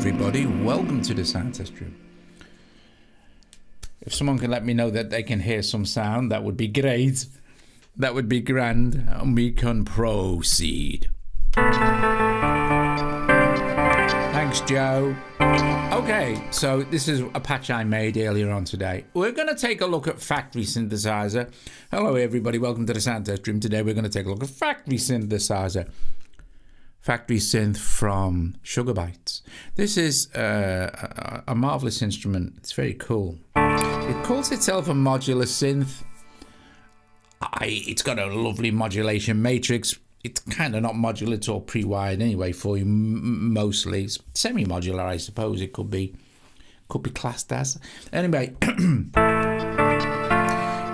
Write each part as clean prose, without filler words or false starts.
everybody. Welcome to the sound test room. If someone can let me know that they can hear some sound, that would be great. That would be grand, and we can proceed. Thanks, Joe. Okay, so this is a patch I made earlier on today. We're going to take a look at Factory Synthesizer. Hello, everybody. Welcome to the sound test room. Today, we're going to take a look at Factory Synthesizer. Factory Synth from Bytes. This is a marvelous instrument. It's very cool. It calls itself a modular synth. It's got a lovely modulation matrix. It's kind of not modular, it's all pre-wired anyway for you, mostly. It's semi-modular, I suppose it could be classed as. Anyway,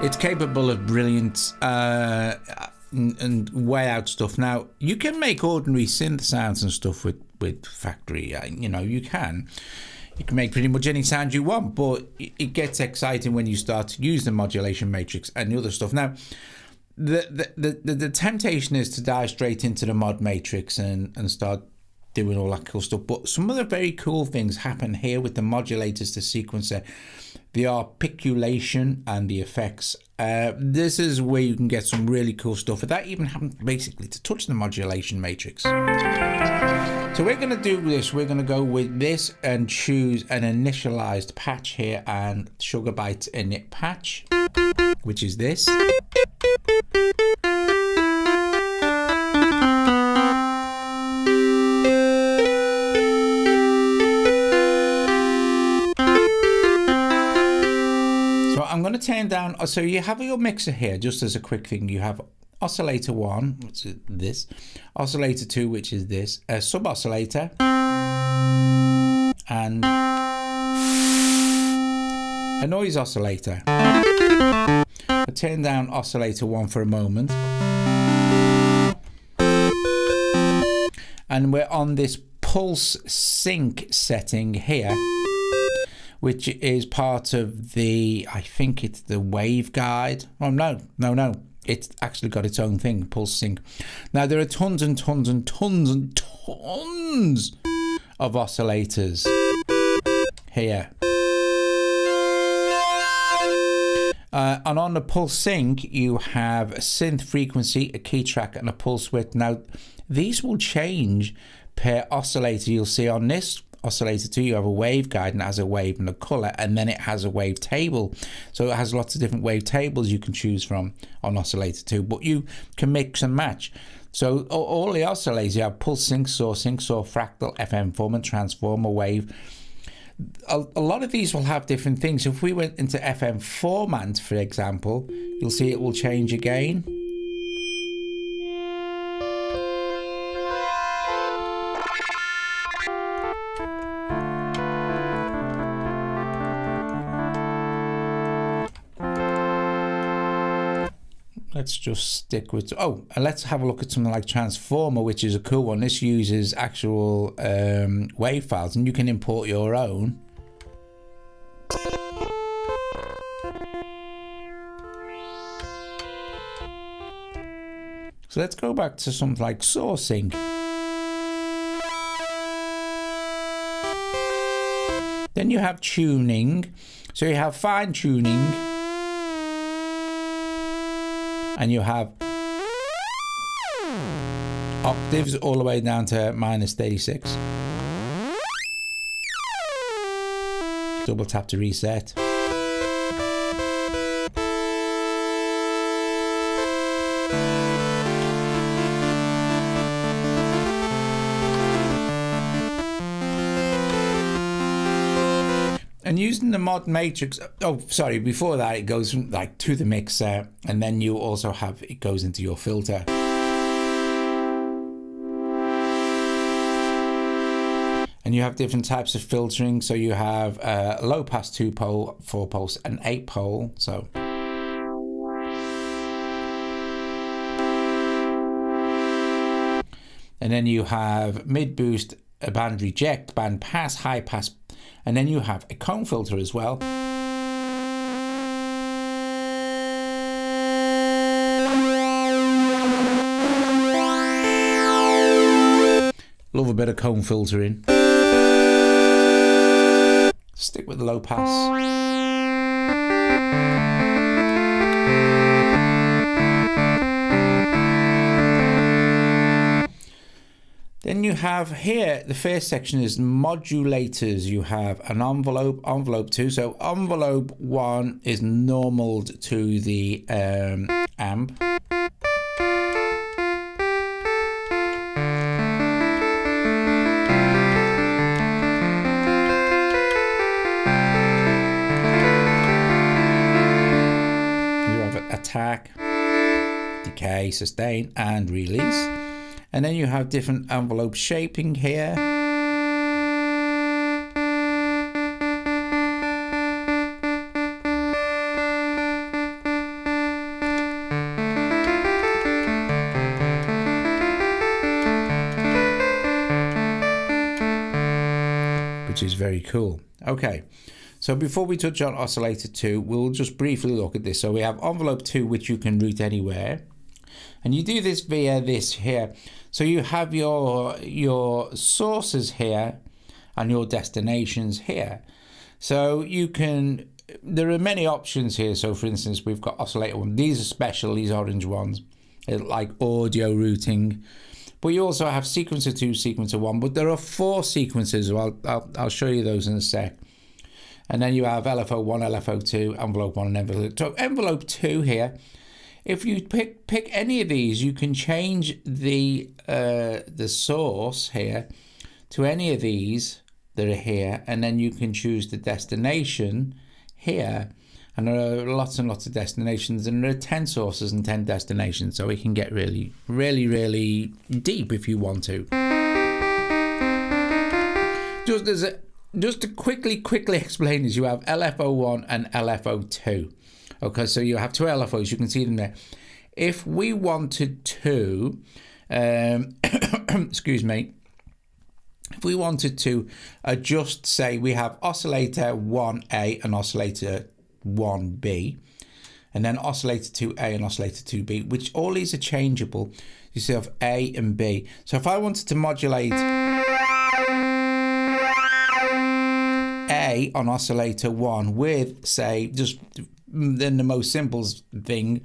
it's capable of brilliant and way out stuff. Now, you can make ordinary synth sounds and stuff with Factory. You know, you can make pretty much any sound you want, but it gets exciting when you start to use the modulation matrix and the other stuff. Now, the temptation is to dive straight into the mod matrix and start doing all that cool stuff, but some of the very cool things happen here with the modulators, the sequencer, the articulation and the effects. This is where you can get some really cool stuff without even having basically to touch the modulation matrix. So we're going to do this. We're going to go with this and choose an initialized patch here and Bytes init patch, which is this. I'm going to turn down, so you have your mixer here, just as a quick thing. You have oscillator 1, which is this, oscillator 2, which is this, a sub oscillator, and a noise oscillator. I'll turn down oscillator 1 for a moment. And we're on this pulse sync setting here, which is part of the, I think it's the wave guide. Oh, no. It's actually got its own thing, pulse sync. Now, there are tons and tons and tons and tons of oscillators here. And on the pulse sync, you have a synth frequency, a key track, and a pulse width. Now, these will change per oscillator. You'll see on this oscillator 2, you have a wave guide and it has a wave and a color, and then it has a wave table. So it has lots of different wave tables you can choose from on oscillator 2, but you can mix and match. So all the oscillators, you have pulse sync, fractal, FM form, and transformer wave. A lot of these will have different things. If we went into FM format, for example, you'll see it will change again. Let's just stick with, and let's have a look at something like Transformer, which is a cool one. This uses actual wave files, and you can import your own. So let's go back to something like sourcing. Then you have tuning. So you have fine tuning. And you have octaves all the way down to -36. Double tap to reset. And using the mod matrix, before that it goes from, like, to the mixer, and then you also have, it goes into your filter. And you have different types of filtering. So you have low pass 2-pole, 4-pole, and 8-pole. So and then you have mid boost, a band reject, band pass, high pass. And then you have a comb filter as well. Love a bit of comb filtering. with the low pass. Then you have here, the first section is modulators. You have an envelope, envelope 2. So envelope 1 is normaled to the amp. You have attack, decay, sustain, and release. And then you have different envelope shaping here. Which is very cool. Okay, so before we touch on oscillator 2, we'll just briefly look at this. So we have envelope 2, which you can route anywhere. And you do this via this here. So you have your sources here and your destinations here. So you can, there are many options here. So for instance, we've got oscillator 1. These are special, these orange ones, like audio routing. But you also have sequencer 2, sequencer 1. But there are 4 sequences. Well, I'll show you those in a sec. And then you have LFO 1, LFO 2, envelope 1, and envelope 2. So envelope 2 here. If you pick any of these, you can change the source here to any of these that are here, and then you can choose the destination here. And there are lots and lots of destinations, and there are 10 sources and 10 destinations, so it can get really, really, really deep if you want to. Just to quickly explain this, you have LFO1 and LFO2. Okay, so you have 2 LFOs, you can see them there. If we wanted to, excuse me, if we wanted to adjust, say we have oscillator 1A and oscillator 1B, and then oscillator 2A and oscillator 2B, which all these are changeable. You see, have A and B. So if I wanted to modulate A on oscillator 1 with, say, just then the most simple thing,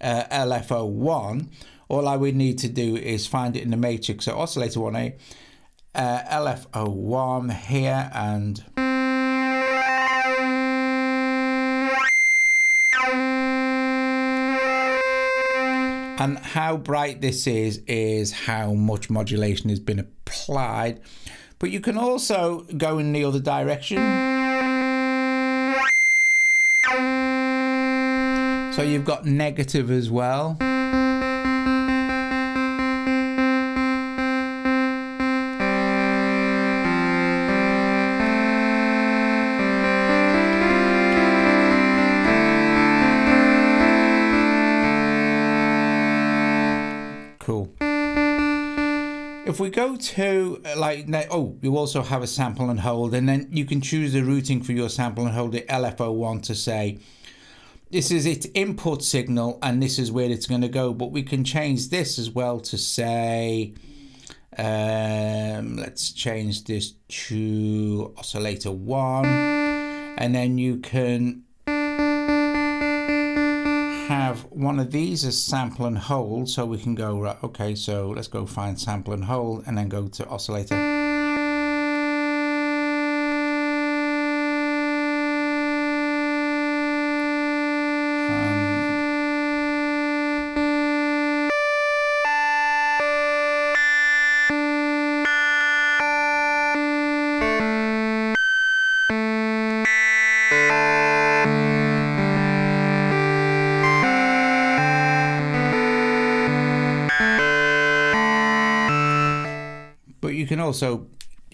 LFO1, all I would need to do is find it in the matrix. So oscillator 1A, LFO1 here, and how bright this is how much modulation has been applied. But you can also go in the other direction. So you've got negative as well. Cool. If we go to you also have a sample and hold, and then you can choose the routing for your sample and hold at LFO1 to say, this is its input signal and this is where it's going to go. But we can change this as well to say, let's change this to oscillator 1. And then you can have one of these as sample and hold. So we can go, right, okay, so let's go find sample and hold and then go to oscillator.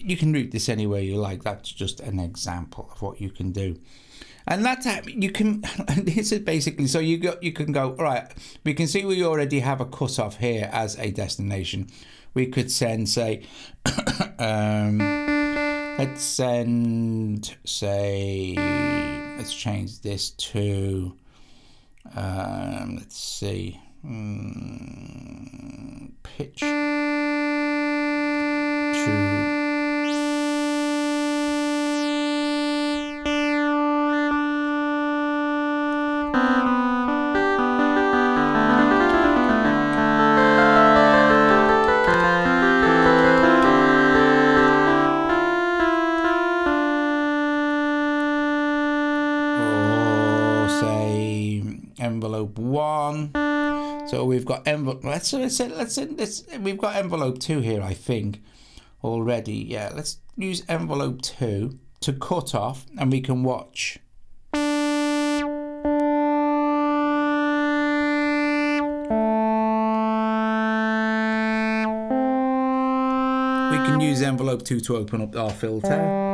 You can route this anywhere you like. That's just an example of what you can do. And that's how you can, this is basically, so you can go, all right, we can see we already have a cutoff here as a destination. We could send, say, let's send, say, let's change this to, let's see, pitch to envelope 1. So we've got envelope. We've got envelope 2 here, I think, already. Yeah, let's use envelope 2 to cut off, and we can watch. We can use envelope 2 to open up our filter.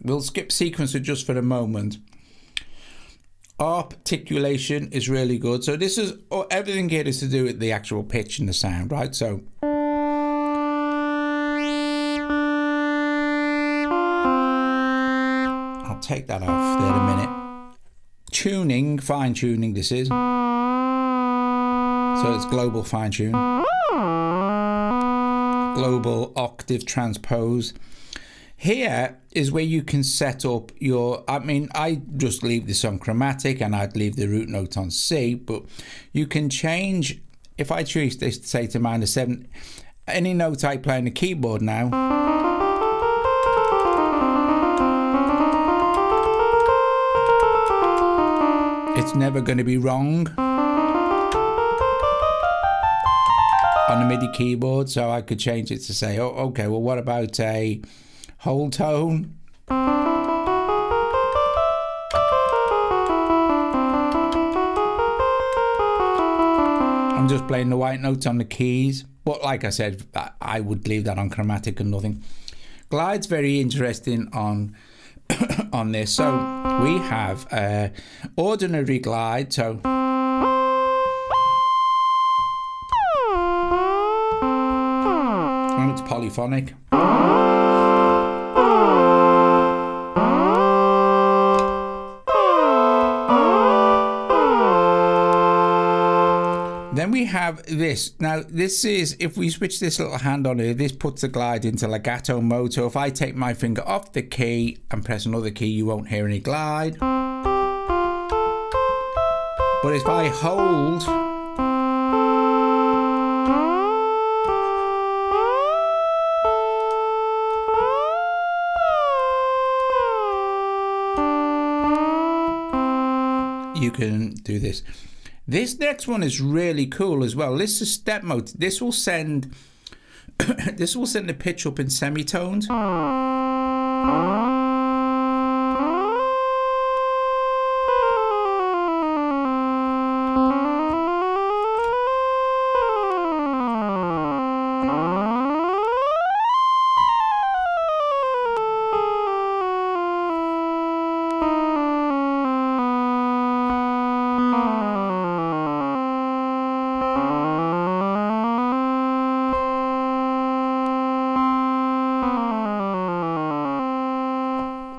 We'll skip sequencer just for a moment. Articulation is really good. So this is everything here is to do with the actual pitch and the sound, right? So I'll take that off there in a minute. Tuning, fine tuning this is. So it's global fine tune. Global octave transpose. Here is where you can set up your, I just leave this on chromatic and I'd leave the root note on C, but you can change, if I choose this to say to -7, any note I play on the keyboard now, it's never going to be wrong on the MIDI keyboard, so I could change it to say, oh, okay, well, what about a whole tone? I'm just playing the white notes on the keys, but like I said, I would leave that on chromatic and nothing. Glide's very interesting on on this. So we have ordinary glide, so and it's polyphonic. Then we have this. Now this is, if we switch this little hand on here, this puts the glide into legato mode. So if I take my finger off the key and press another key, you won't hear any glide. But if I hold, you can do this. This next one is really cool as well. This is step mode. This will send this will send the pitch up in semitones.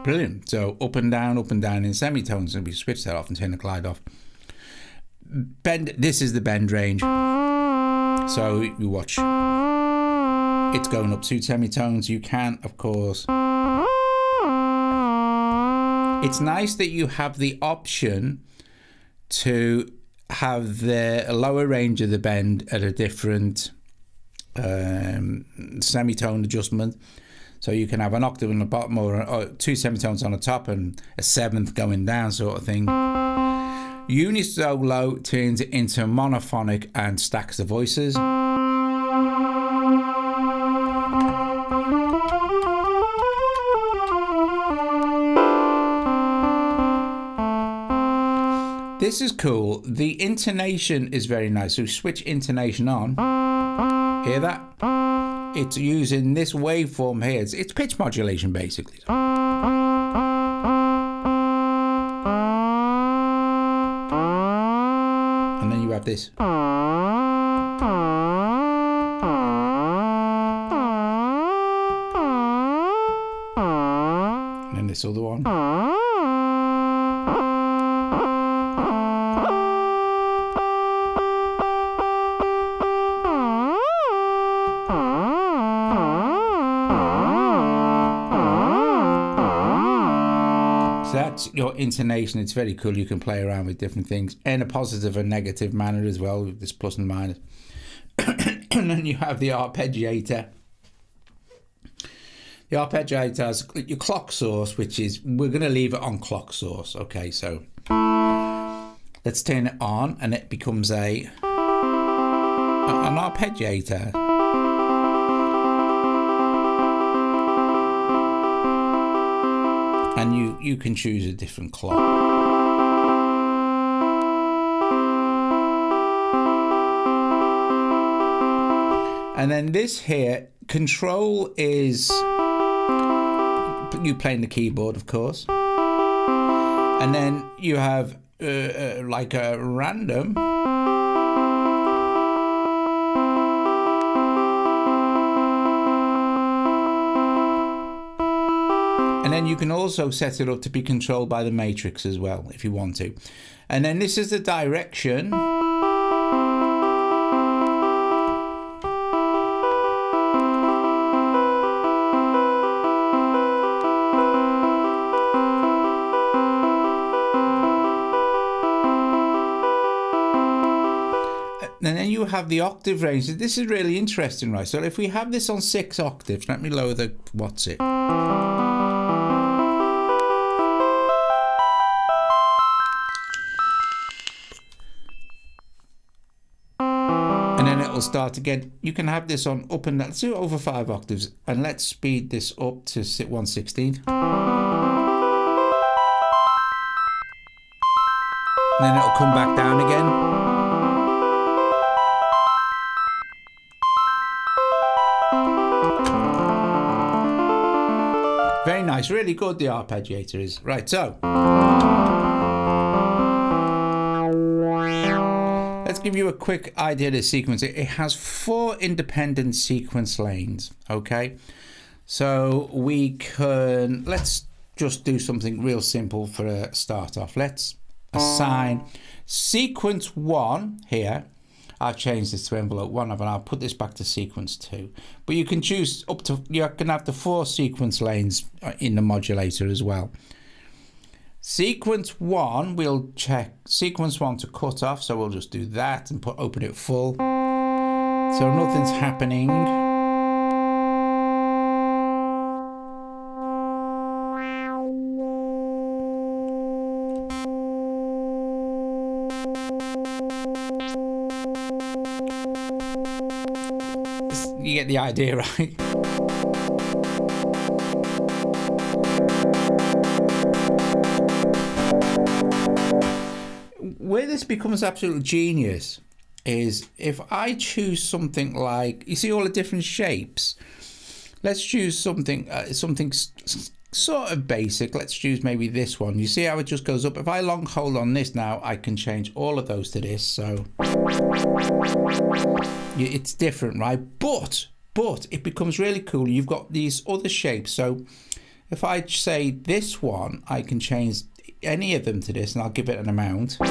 Brilliant. So up and down in semitones, and we switch that off and turn the glide off. Bend. This is the bend range. So you watch. It's going up 2 semitones. You can, of course. It's nice that you have the option to have the lower range of the bend at a different semitone adjustment. So you can have an octave on the bottom or 2 semitones on the top and a 7th going down sort of thing. Unisolo turns it into monophonic and stacks the voices. This is cool. The intonation is very nice. So switch intonation on. Hear that? It's using this waveform here. It's pitch modulation basically. And then you have this. And then this other one. That's your intonation. It's very cool. You can play around with different things in a positive and negative manner as well, with this plus and minus. And then you have the arpeggiator. The arpeggiator has your clock source, which is, we're going to leave it on clock source. Okay, so let's turn it on, and it becomes an arpeggiator. And you can choose a different clock. And then this here, control is you playing the keyboard, of course. And then you have like a random. And then you can also set it up to be controlled by the matrix as well, if you want to. And then this is the direction. And then you have the octave range. This is really interesting, right? So if we have this on 6 octaves, let me lower the what's it. And then it'll start again. You can have this on up and down. Let's do it over 5 octaves. And let's speed this up to 1/16. And then it'll come back down again. Very nice, really good the arpeggiator is. Right, so let's give you a quick idea of the sequence. It has 4 independent sequence lanes, okay? So we can, let's just do something real simple for a start off. Let's assign sequence 1 here. I've changed this to envelope 1 and I'll put this back to sequence 2. But you can choose up to, you can have the 4 sequence lanes in the modulator as well. Sequence 1, we'll check sequence 1 to cut off, so we'll just do that and open it full. So nothing's happening. You get the idea, right? Where this becomes absolute genius is if I choose something like, you see all the different shapes. Let's choose something sort of basic. Let's choose maybe this one. You see how it just goes up? If I long hold on this now, I can change all of those to this. So it's different, right? But it becomes really cool. You've got these other shapes. So if I say this one, I can change any of them to this, and I'll give it an amount. And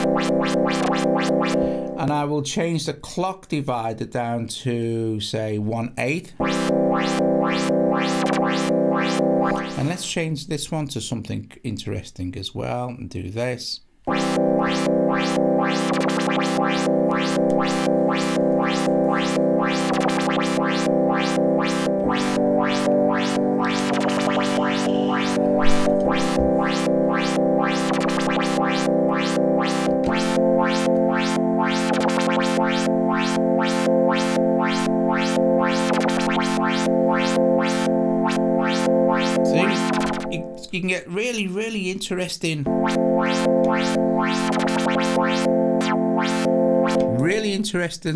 I will change the clock divider down to say 1/8. And let's change this one to something interesting as well and do this. You can get really, really interesting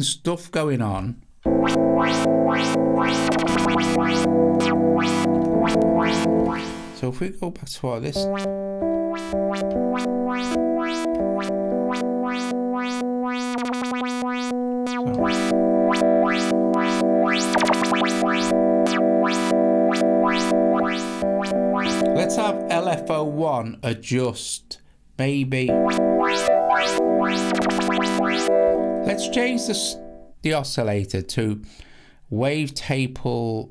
stuff going on. So if we go back to all this, let's have LFO1 adjust, maybe. Let's change the oscillator to wavetable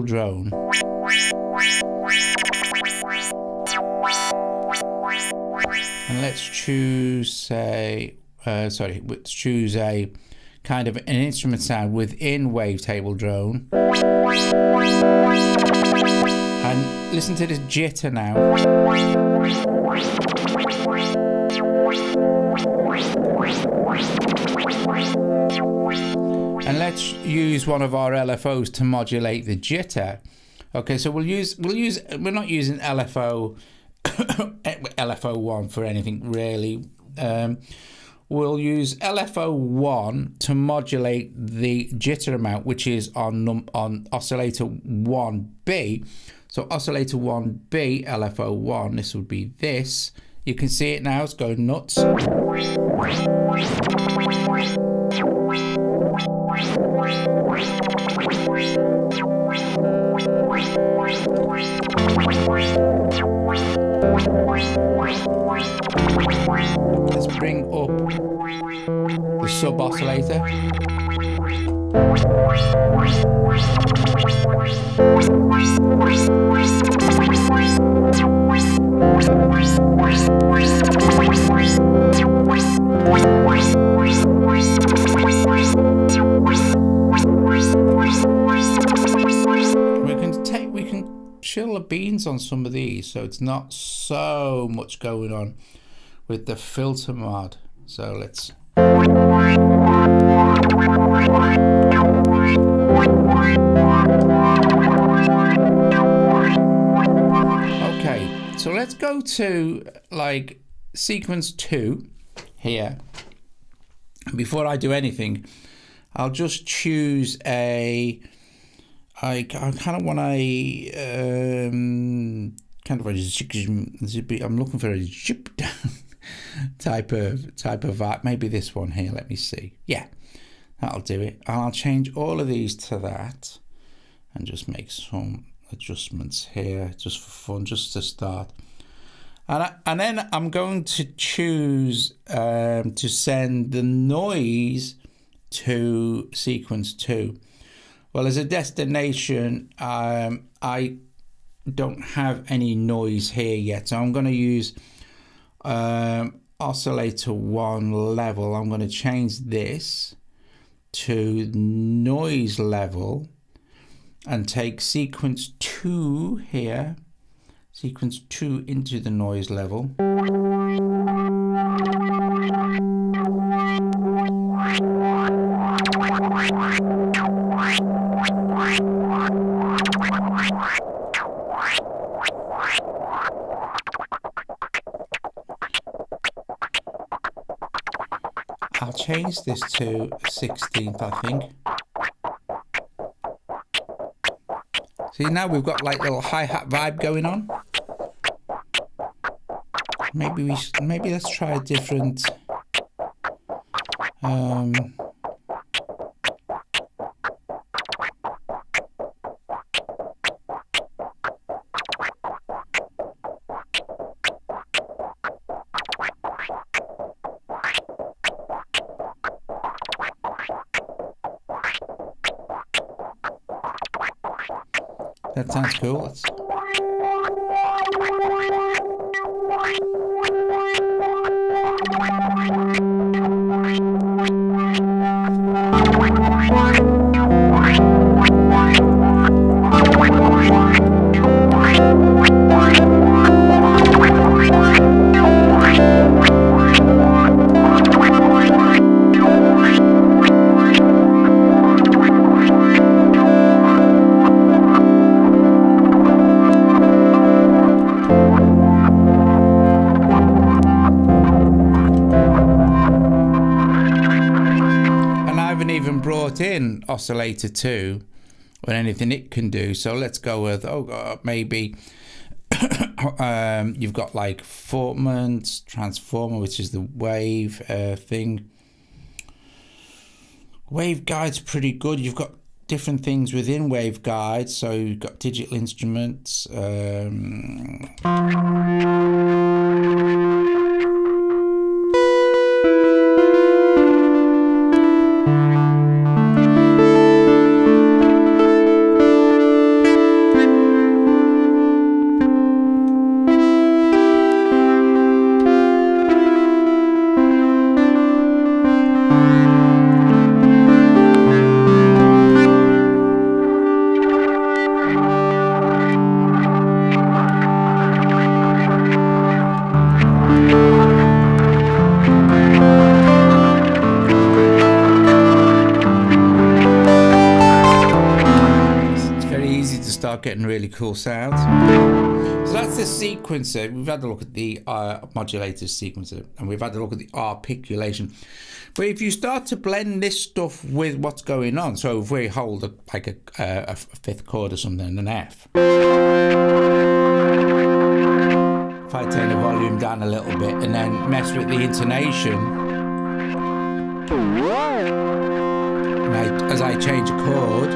drone. And let's choose let's choose a kind of an instrument sound within wavetable drone. And listen to this jitter now. And let's use one of our LFOs to modulate the jitter. Okay, so we're not using LFO1 for anything really. We'll use LFO1 to modulate the jitter amount, which is on oscillator 1B. So oscillator 1B, LFO1, this would be this. You can see it now, it's going nuts. Let's bring up the sub oscillator. We can chill the beans on some of these, so it's not so much going on with the filter mod. So let's okay, so let's go to like sequence 2 here. Before I do anything, I'll just choose I kind of want a kind of a I'm looking for a zip down type of vibe. Maybe this one here. Let me see. Yeah, that'll do it. I'll change all of these to that and just make some adjustments here just for fun, just to start. And then I'm going to choose to send the noise to sequence 2. Well, as a destination, I don't have any noise here yet, so I'm going to use oscillator 1 level. I'm going to change this to noise level and take sequence 2 here, sequence 2 into the noise level. I'll change this to 16th, I think. See, now we've got like a little hi-hat vibe going on. Maybe let's try a different that sounds cool. In oscillator 2 or anything it can do, so let's go with maybe you've got like formant transformer, which is the wave thing. Waveguide's pretty good. You've got different things within waveguide, so you've got digital instruments, getting really cool sounds. So that's the sequencer. We've had a look at the modulator sequencer, and we've had a look at the articulation. But if you start to blend this stuff with what's going on, so if we hold a fifth chord or something, an F. If I turn the volume down a little bit and then mess with the intonation, and as I change a chord,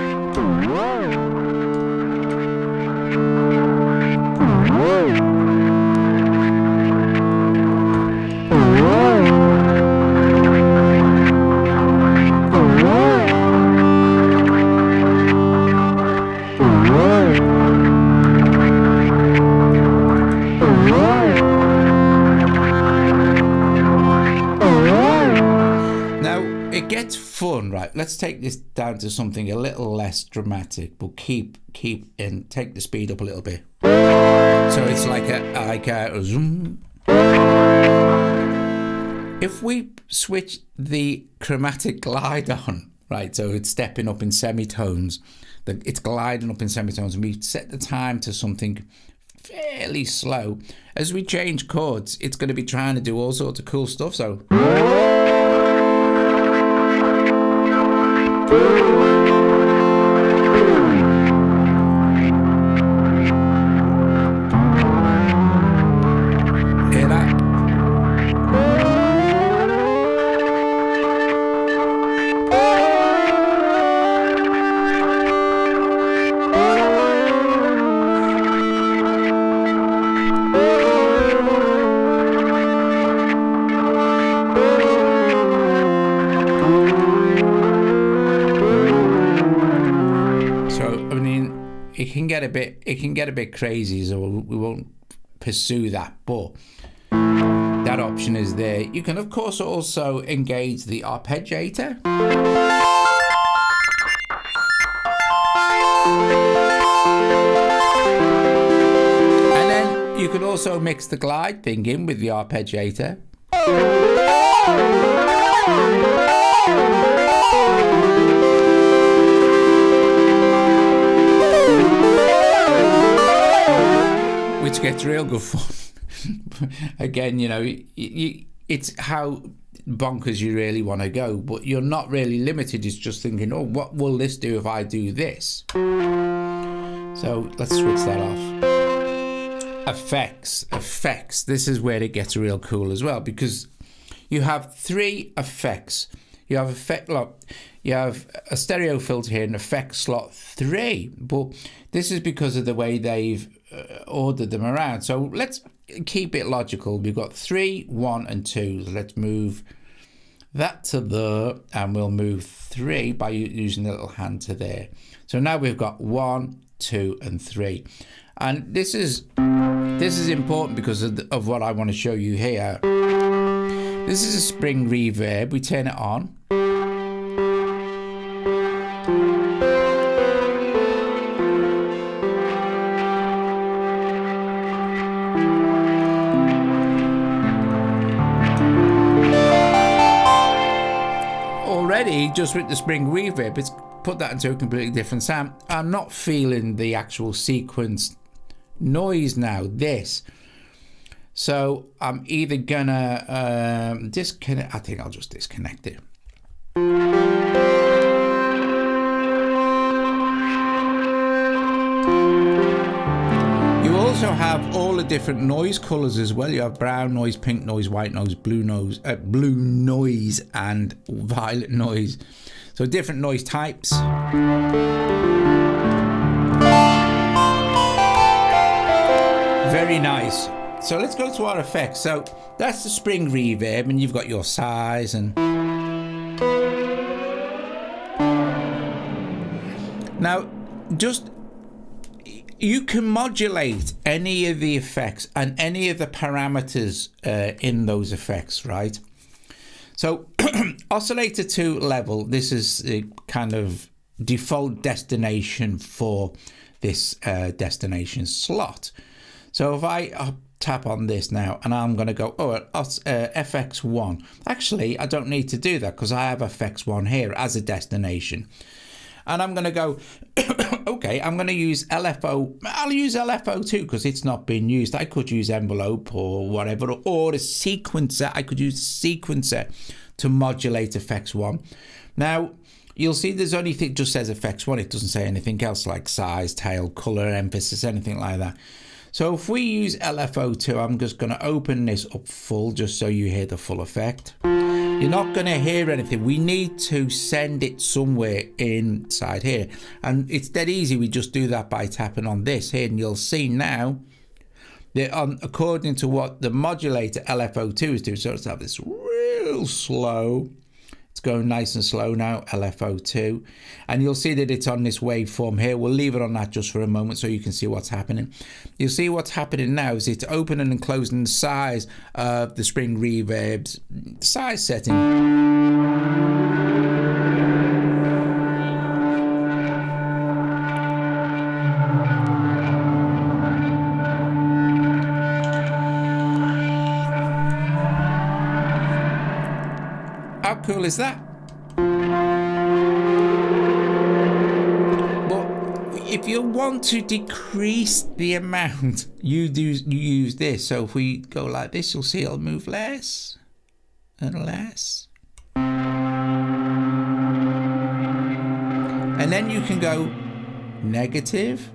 right, let's take this down to something a little less dramatic, but keep and take the speed up a little bit. So it's like a zoom. If we switch the chromatic glide on, right, so it's stepping up in semitones, it's gliding up in semitones, and we set the time to something fairly slow. As we change chords, it's going to be trying to do all sorts of cool stuff. So hear that? It can get a bit crazy, so we won't pursue that, but that option is there. You can of course also engage the arpeggiator, and then you can also mix the glide thing in with the arpeggiator. Which gets real good fun. Again, you know, it's how bonkers you really want to go, but you're not really limited. It's just thinking, oh, what will this do if I do this? So let's switch that off. Effects. This is where it gets real cool as well, because you have three effects. You have a stereo filter here, an effect slot 3, but this is because of the way they've ordered them around. So let's keep it logical. We've got 3, 1, and 2. So let's move that to there, and we'll move 3 by using the little hand to there. So now we've got 1, 2, and 3, and this is important because of what I want to show you here. This is a spring reverb. We turn it on. Already, just with the spring reverb, it's put that into a completely different sound. I'm not feeling the actual sequence noise now, this. So I'm either gonna disconnect. I think I'll just disconnect it. You also have all the different noise colors as well. You have brown noise, pink noise, white noise, blue noise, and violet noise. So different noise types. Very nice. So let's go to our effects. So that's the spring reverb, and you've got your size and now just you can modulate any of the effects and any of the parameters in those effects, right? So oscillator 2 level, this is the kind of default destination for this destination slot. So if I tap on this now, and I'm going to go, FX1. Actually, I don't need to do that because I have FX1 here as a destination. And I'm going to go, okay, I'm going to use LFO. I'll use LFO too because it's not been used. I could use envelope or whatever, or a sequencer. I could use a sequencer to modulate effects 1. Now, you'll see there's only thing just says effects 1. It doesn't say anything else like size, tail, color, emphasis, anything like that. So if we use LFO2, I'm just going to open this up full just so you hear the full effect. You're not going to hear anything. We need to send it somewhere inside here. And it's dead easy. We just do that by tapping on this here. And you'll see now that according to what the modulator LFO2 is doing, so let's have this real slow. It's going nice and slow now, LFO2. And you'll see that it's on this waveform here. We'll leave it on that just for a moment so you can see what's happening. You'll see what's happening now is it's opening and closing the size of the spring reverb's size setting. How cool is that? But if you want to decrease the amount, you use this. So if we go like this, you'll see it'll move less and less. And then you can go negative.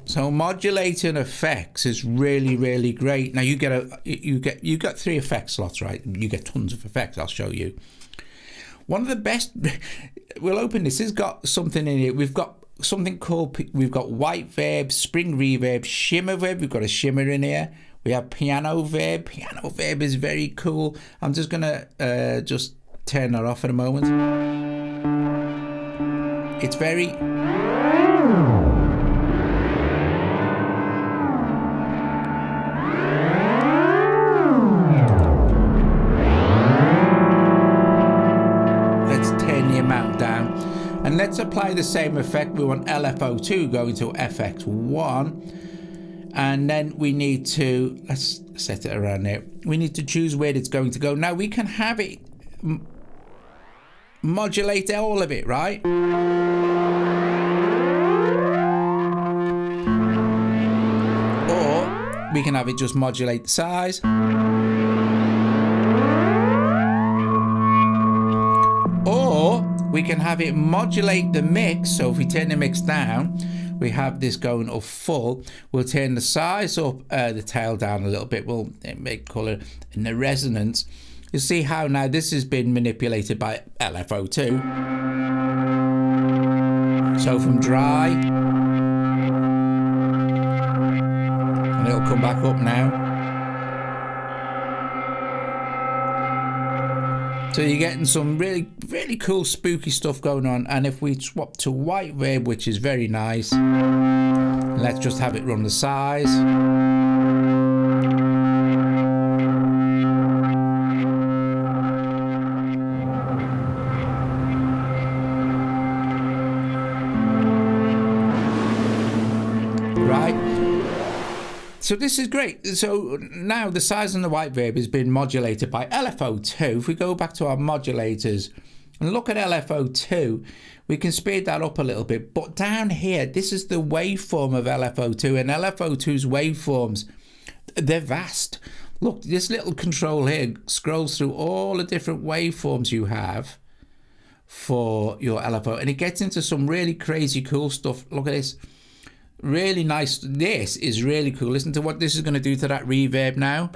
So modulating effects is really, really great. Now you get 3 effect slots, right? You get tons of effects. I'll show you. One of the best. We'll open this. It's got something in it. We've got something called. We've got white verb, spring reverb, shimmer verb. We've got a shimmer in here. We have piano verb. Piano verb is very cool. I'm just gonna just turn that off in a moment. It's very. And let's apply the same effect. We want LFO2 going to FX1. And then we need to, let's set it around there. We need to choose where it's going to go. Now we can have it modulate all of it, right? Or we can have it just modulate the size. Or we can have it modulate the mix. So if we turn the mix down, we have this going up full. We'll turn the size up, the tail down a little bit. We'll make color and the resonance. You'll see how now this has been manipulated by LFO2. So from dry, and it'll come back up now. So you're getting some really, really cool spooky stuff going on. And if we swap to white verb, which is very nice, let's just have it run the size. Right. So this is great. So now the size on the white verb has been modulated by LFO2. If we go back to our modulators and look at LFO2, we can speed that up a little bit. But down here, this is the waveform of LFO2, and LFO2's waveforms, they're vast. Look, this little control here scrolls through all the different waveforms you have for your LFO, and it gets into some really crazy cool stuff. Look at this. Really nice. This is really cool. Listen to what this is going to do to that reverb now.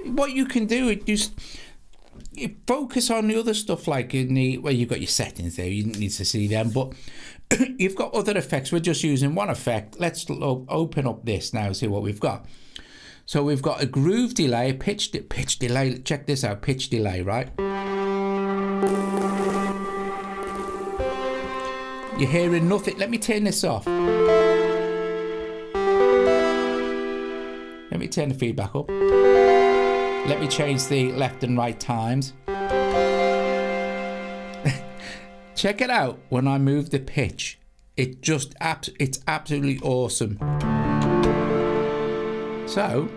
What you can do, you focus on the other stuff, like in the, well, you've got your settings there, you didn't need to see them, but you've got other effects. We're just using one effect. Let's open up this now, see what we've got. So we've got a groove delay, pitch delay. Check this out, pitch delay, right? You're hearing nothing. Let me turn this off. Let me turn the feedback up. Let me change the left and right times. Check it out. When I move the pitch, it's absolutely awesome. So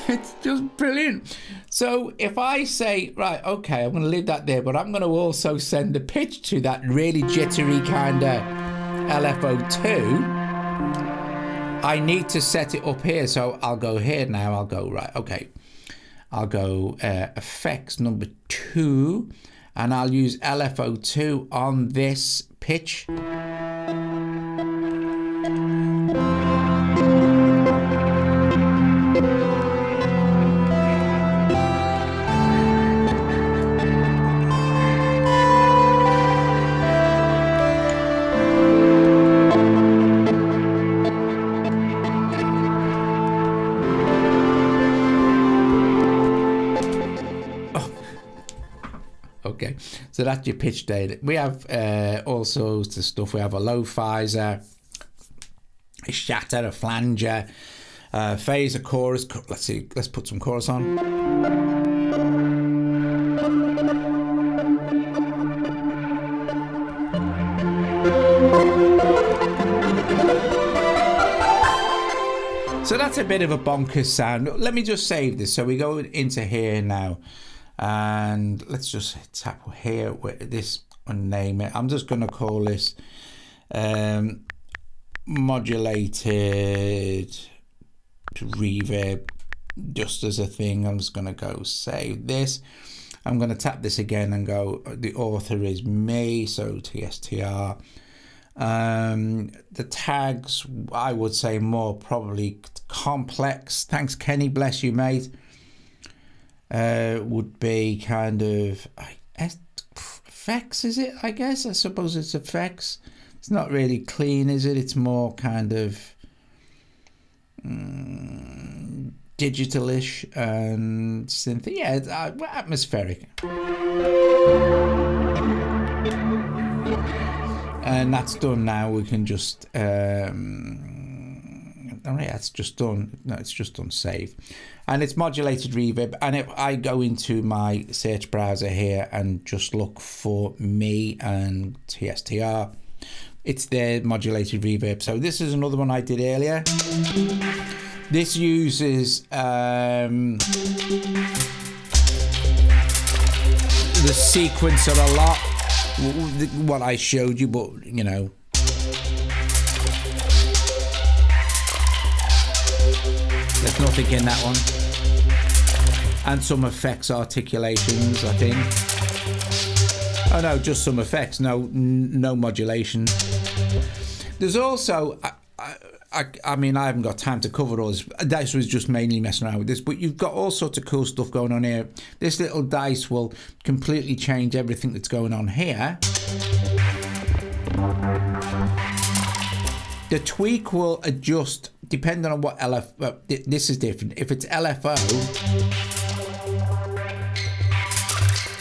it's just brilliant. So if I say, right, okay, I'm going to leave that there, but I'm going to also send the pitch to that really jittery kind of LFO2, I need to set it up here. So I'll go here now. I'll go, right, okay. I'll go effects number 2, and I'll use LFO2 on this pitch. Okay, so that's your pitch data. We have all sorts of stuff. We have a low phaser, a shatter, a flanger, phaser, chorus. Let's see, let's put some chorus on. So that's a bit of a bonkers sound. Let me just save this. So we go into here now. And let's just tap here with this and name it. I'm just going to call this modulated reverb, just as a thing. I'm just going to go save this. I'm going to tap this again and go, the author is me, so TSTR. The tags, I would say more probably complex. Thanks, Kenny. Bless you, mate. Would be kind of effects, is it? I guess. I suppose it's effects. It's not really clean, is it? It's more kind of digitalish and synth. Yeah, it's atmospheric. And that's done now. We can just all right, that's just done. No, it's just done save. And it's modulated reverb. And if I go into my search browser here and just look for me and TSTR, it's there, modulated reverb. So this is another one I did earlier. This uses the sequencer a lot, what I showed you, but you know, there's nothing in that one. And some effects articulations, I think. Oh no, just some effects, no modulation. There's also, I mean, I haven't got time to cover all this. Dice was just mainly messing around with this, but you've got all sorts of cool stuff going on here. This little dice will completely change everything that's going on here. The tweak will adjust depending on what this is different. If it's LFO,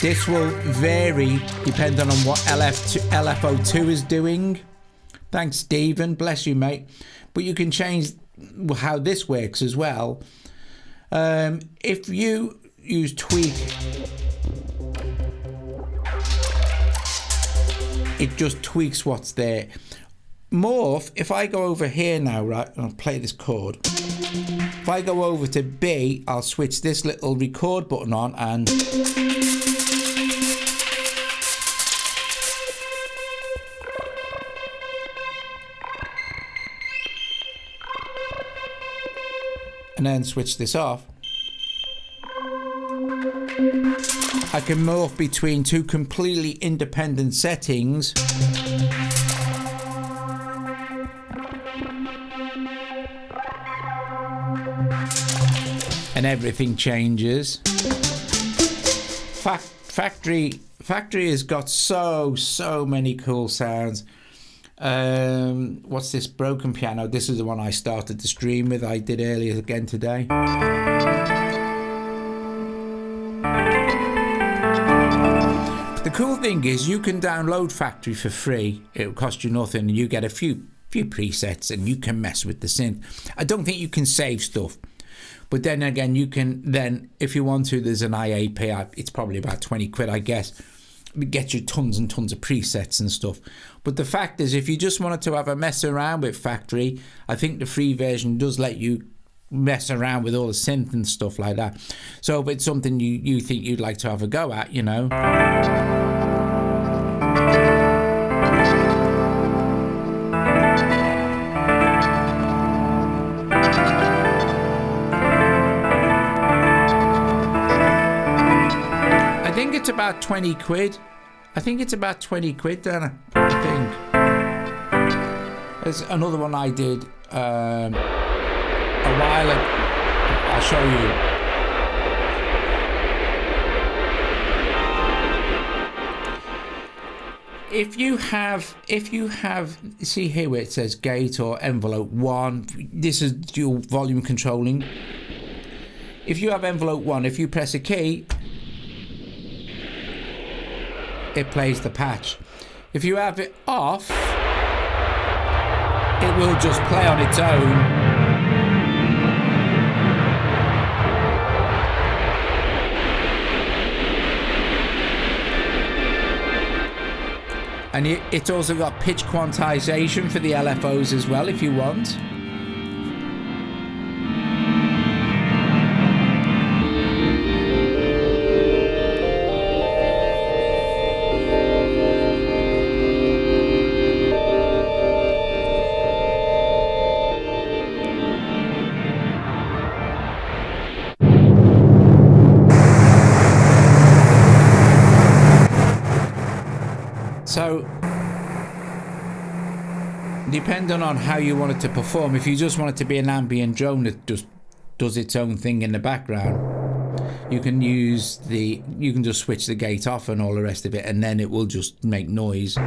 this will vary depending on what LFO2 is doing. Thanks, Stephen. Bless you, mate. But you can change how this works as well. If you use tweak, it just tweaks what's there. Morph, if I go over here now, right, and I'll play this chord. If I go over to B, I'll switch this little record button on and then switch this off. I can morph between two completely independent settings. And everything changes. Factory has got so many cool sounds. What's this broken piano? This is the one I started the stream with. I did earlier again today. The cool thing is you can download Factory for free. It'll cost you nothing, and you get a few presets, and you can mess with the synth. I don't think you can save stuff. But then again, you can then, if you want to, there's an IAP. It's probably about 20 quid, I guess. It gets you tons and tons of presets and stuff. But the fact is, if you just wanted to have a mess around with Factory, I think the free version does let you mess around with all the synth and stuff like that. So if it's something you think you'd like to have a go at, you know. I think it's about 20 quid. I think it's about 20 quid, don't I think. There's another one I did a while ago. I'll show you. If you have, see here where it says gate or envelope 1, this is dual volume controlling. If you have envelope 1, if you press a key, it plays the patch. If you have it off, it will just play on its own. And it's also got pitch quantization for the LFOs as well if you want. So, depending on how you want it to perform, if you just want it to be an ambient drone that just does its own thing in the background, you can just switch the gate off and all the rest of it, and then it will just make noise.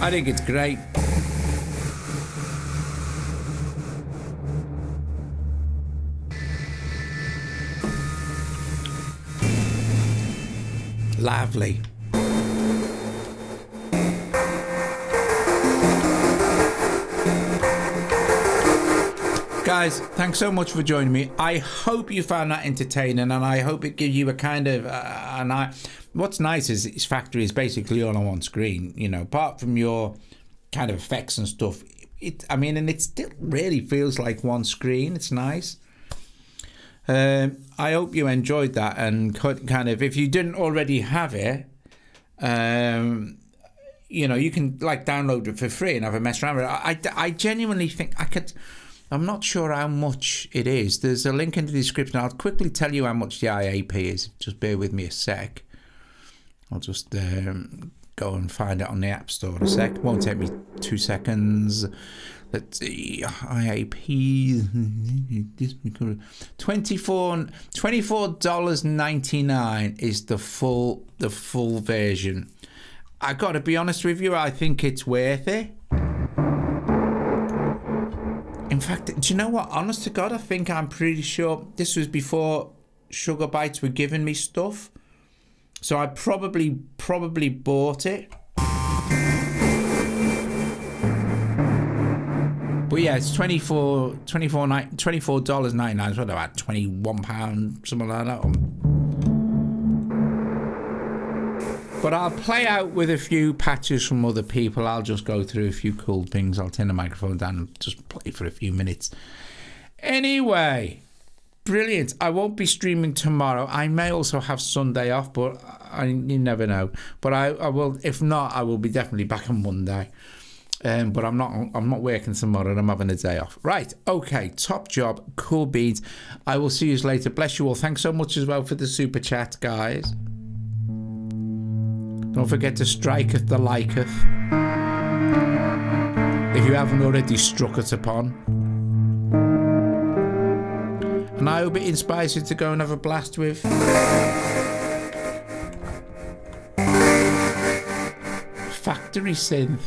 I think it's great. Lovely. Guys, thanks so much for joining me. I hope you found that entertaining, and I hope it gives you a kind of what's nice is its Factory is basically all on one screen, you know, apart from your kind of effects and stuff. And it still really feels like one screen. It's nice. I hope you enjoyed that, and kind of, if you didn't already have it, you know, you can like download it for free and have a mess around with it. I genuinely think I could. I'm not sure how much it is. There's a link in the description. I'll quickly tell you how much the IAP is. Just bear with me a sec. I'll just go and find it on the App Store in a sec. It won't take me 2 seconds. Let's see. IAP. $24.99 is the full version. I got to be honest with you. I think it's worth it. In fact, do you know what? Honest to God, I'm pretty sure this was before Sugar Bytes were giving me stuff. So I probably bought it. But yeah, it's $24.99. What about £21, something like that? But I'll play out with a few patches from other people. I'll just go through a few cool things. I'll turn the microphone down and just play for a few minutes. Anyway, brilliant. I won't be streaming tomorrow. I may also have Sunday off, but you never know. But I will. If not, I will be definitely back on Monday. But I'm not working tomorrow. I'm having a day off. Right. Okay. Top job. Cool beats. I will see you later. Bless you all. Thanks so much as well for the super chat, guys. Don't forget to striketh the liketh. If you haven't already struck it upon. And I hope it inspires you to go and have a blast with Factory Synth.